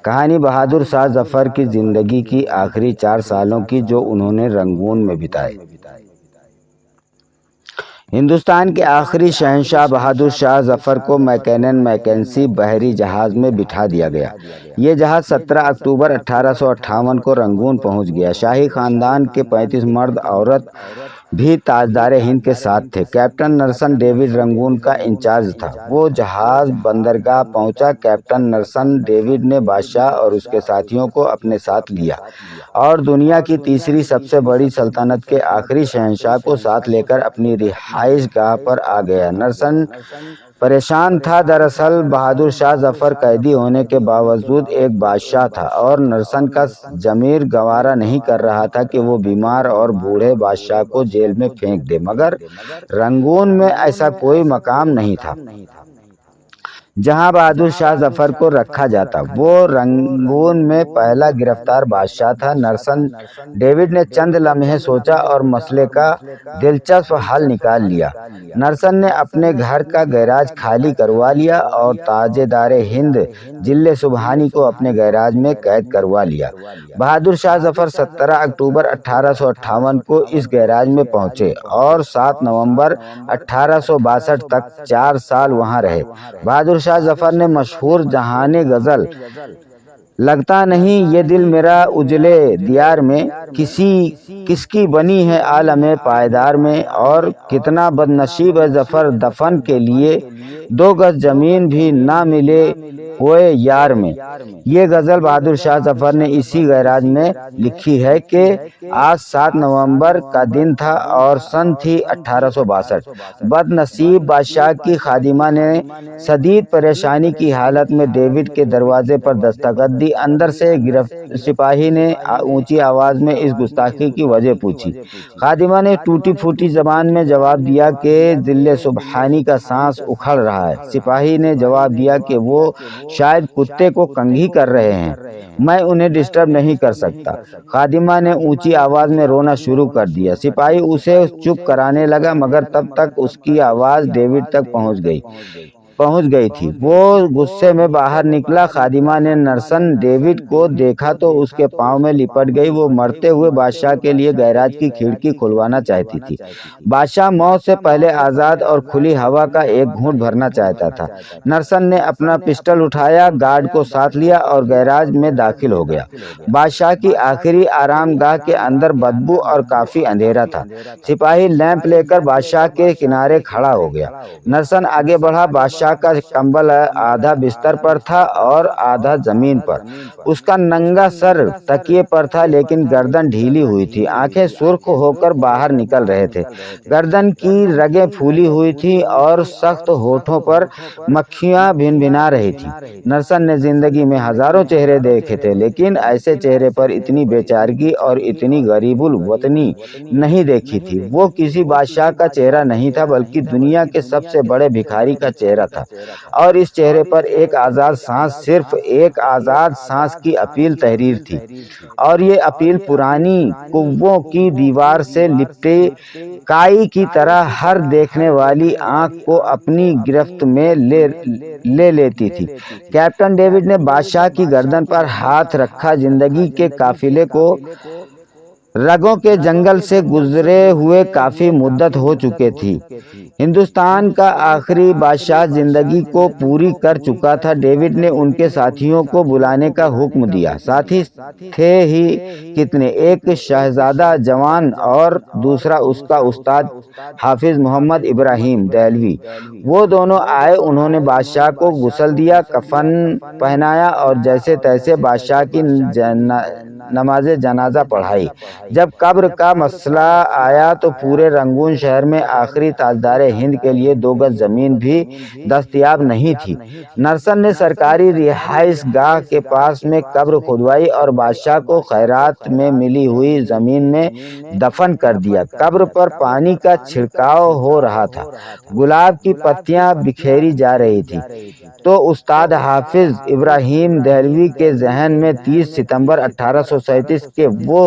کہانی بہادر شاہ ظفر کی زندگی کی آخری 4 سالوں کی جو انہوں نے رنگون میں بتائے۔ ہندوستان کے آخری شہنشاہ بہادر شاہ ظفر کو میکنسی بحری جہاز میں بٹھا دیا گیا۔ یہ جہاز 17 اکتوبر 1858 کو رنگون پہنچ گیا۔ شاہی خاندان کے 35 مرد عورت بھی تاجدار ہند کے ساتھ تھے۔ کیپٹن نرسن ڈیوڈ رنگون کا انچارج تھا۔ وہ جہاز بندرگاہ پہنچا۔ کیپٹن نرسن ڈیوڈ نے بادشاہ اور اس کے ساتھیوں کو اپنے ساتھ لیا اور دنیا کی تیسری سب سے بڑی سلطنت کے آخری شہنشاہ کو ساتھ لے کر اپنی رہائش گاہ پر آ گیا۔ نرسن پریشان تھا۔ دراصل بہادر شاہ ظفر قیدی ہونے کے باوجود ایک بادشاہ تھا اور نرسن کا ضمیر گوارا نہیں کر رہا تھا کہ وہ بیمار اور بوڑھے بادشاہ کو جیل میں پھینک دے، مگر رنگون میں ایسا کوئی مقام نہیں تھا جہاں بہادر شاہ ظفر کو رکھا جاتا۔ وہ رنگون میں پہلا گرفتار بادشاہ تھا۔ نرسن ڈیوڈ نے چند لمحے سوچا اور مسئلے کا دلچسپ حل نکال لیا۔ نرسن نے اپنے گھر کا گیراج خالی کروا لیا اور تاجدار ہند ضلع سبحانی کو اپنے گیراج میں قید کروا لیا۔ بہادر شاہ ظفر 17 اکتوبر 1858 کو اس گیراج میں پہنچے اور 7 نومبر 1862 تک 4 سال وہاں رہے۔ بہادر شاہ ظفر نے مشہور جہان غزل لگتا نہیں یہ دل میرا اجلے دیار میں، کس کی بنی ہے عالم پائیدار میں، اور کتنا بد نصیب ہے ظفر دفن کے لیے 2 گز زمین بھی نہ ملے ہوئے یار میں، یہ غزل بہادر شاہ ظفر نے اسی گیراج میں لکھی ہے کہ آج 7 نومبر کا دن تھا اور سن تھی 1862۔ بد نصیب بادشاہ کی خادمہ نے شدید پریشانی کی حالت میں ڈیوڈ کے دروازے پر دستک دی۔ اندر سے سپاہی نے اونچی آواز میں اس گستاخی کی وجہ پوچھی۔ خادمہ نے ٹوٹی پھوٹی زبان میں جواب دیا کہ ضلع سبحانی کا سانس اکھڑ رہا ہے۔ سپاہی نے جواب دیا کہ وہ شاید کتے کو کنگھی کر رہے ہیں، میں انہیں ڈسٹرب نہیں کر سکتا۔ خادمہ نے اونچی آواز میں رونا شروع کر دیا۔ سپاہی اسے چپ کرانے لگا مگر تب تک اس کی آواز ڈیوڈ تک پہنچ گئی تھی۔ وہ غصے میں باہر نکلا۔ خادمہ نے نرسن ڈیوڈ کو دیکھا تو اس کے پاؤں میں لپٹ گئی۔ وہ مرتے ہوئے بادشاہ کے لیے گیراج کی کھڑکی کھلوانا چاہتی تھی۔ بادشاہ موت سے پہلے آزاد اور کھلی ہوا کا ایک گھونٹ بھرنا چاہتا تھا۔ نرسن نے اپنا پسٹل اٹھایا، گارڈ کو ساتھ لیا اور گیراج میں داخل ہو گیا۔ بادشاہ کی آخری آرام گاہ کے اندر بدبو اور کافی اندھیرا تھا۔ سپاہی لیمپ لے کر بادشاہ کے کنارے کھڑا ہو گیا۔ نرسن آگے بڑھا۔ بادشاہ کا کمبل آدھا بستر پر تھا اور آدھا زمین پر۔ اس کا ننگا سر تکیے پر تھا لیکن گردن ڈھیلی ہوئی تھی۔ آنکھیں سرخ ہو کر باہر نکل رہے تھے۔ گردن کی رگیں پھولی ہوئی تھی اور سخت ہونٹوں پر مکھیاں بھنبھنا رہی تھیں۔ نرسن نے زندگی میں ہزاروں چہرے دیکھے تھے لیکن ایسے چہرے پر اتنی بے چارگی اور اتنی غریب الوطنی نہیں دیکھی تھی۔ وہ کسی بادشاہ کا چہرہ نہیں تھا بلکہ دنیا کے سب سے بڑے بھکاری کا چہرہ تھا، اور اس چہرے پر ایک آزاد سانس، صرف ایک آزاد سانس کی اپیل تحریر تھی، اور یہ اپیل پرانی کنووں کی دیوار سے لپٹی کائی کی طرح ہر دیکھنے والی آنکھ کو اپنی گرفت میں لے لیتی تھی۔ کیپٹن ڈیوڈ نے بادشاہ کی گردن پر ہاتھ رکھا۔ زندگی کے قافلے کو رگوں کے جنگل سے گزرے ہوئے کافی مدت ہو چکی تھی۔ ہندوستان کا آخری بادشاہ زندگی کو پوری کر چکا تھا۔ ڈیوڈ نے ان کے ساتھیوں کو بلانے کا حکم دیا۔ ساتھی تھے ہی کتنے، ایک شہزادہ جوان اور دوسرا اس کا استاد حافظ محمد ابراہیم دہلوی۔ وہ دونوں آئے۔ انہوں نے بادشاہ کو غسل دیا، کفن پہنایا اور جیسے تیسے بادشاہ کی نماز جنازہ پڑھائی۔ جب قبر کا مسئلہ آیا تو پورے رنگون شہر میں آخری تاجدار ہند کے لیے 2 گز زمین بھی دستیاب نہیں تھی۔ نرسن نے سرکاری رہائش گاہ کے پاس میں قبر کھدوائی اور بادشاہ کو خیرات میں ملی ہوئی زمین میں دفن کر دیا۔ قبر پر پانی کا چھڑکاؤ ہو رہا تھا، گلاب کی پتیاں بکھیری جا رہی تھیں، تو استاد حافظ ابراہیم دہلوی کے ذہن میں 30 ستمبر 1837 کے وہ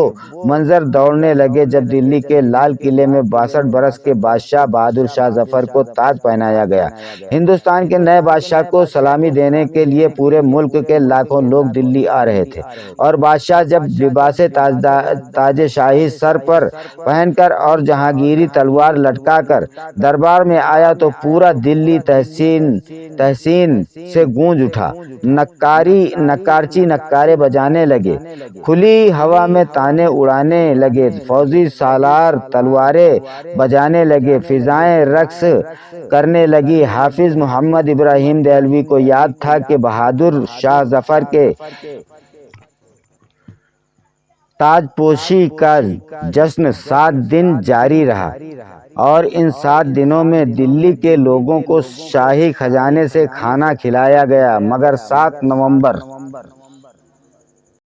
منظر منظر دوڑنے لگے جب دلی کے لال قلعے میں 62 برس کے بادشاہ بہادر شاہ ظفر کو تاج پہنایا گیا۔ ہندوستان کے نئے بادشاہ کو سلامی دینے کے لیے پورے ملک کے لاکھوں لوگ دلی آ رہے تھے، اور بادشاہ جب لباس تاج شاہی سر پر پہن کر اور جہانگیری تلوار لٹکا کر دربار میں آیا تو پورا دلی تحسین سے گونج اٹھا۔ نکارچی نکارے بجانے لگے، کھلی ہوا میں تانے اڑانے لگے، فوجی سالار تلواریں بجانے لگے، فضائیں رقص کرنے لگی۔ حافظ محمد ابراہیم دہلوی کو یاد تھا کہ بہادر شاہ ظفر کے تاج پوشی کا جشن 7 دن جاری رہا، اور ان 7 دنوں میں دلی کے لوگوں کو شاہی خزانے سے کھانا کھلایا گیا، مگر 7 نومبر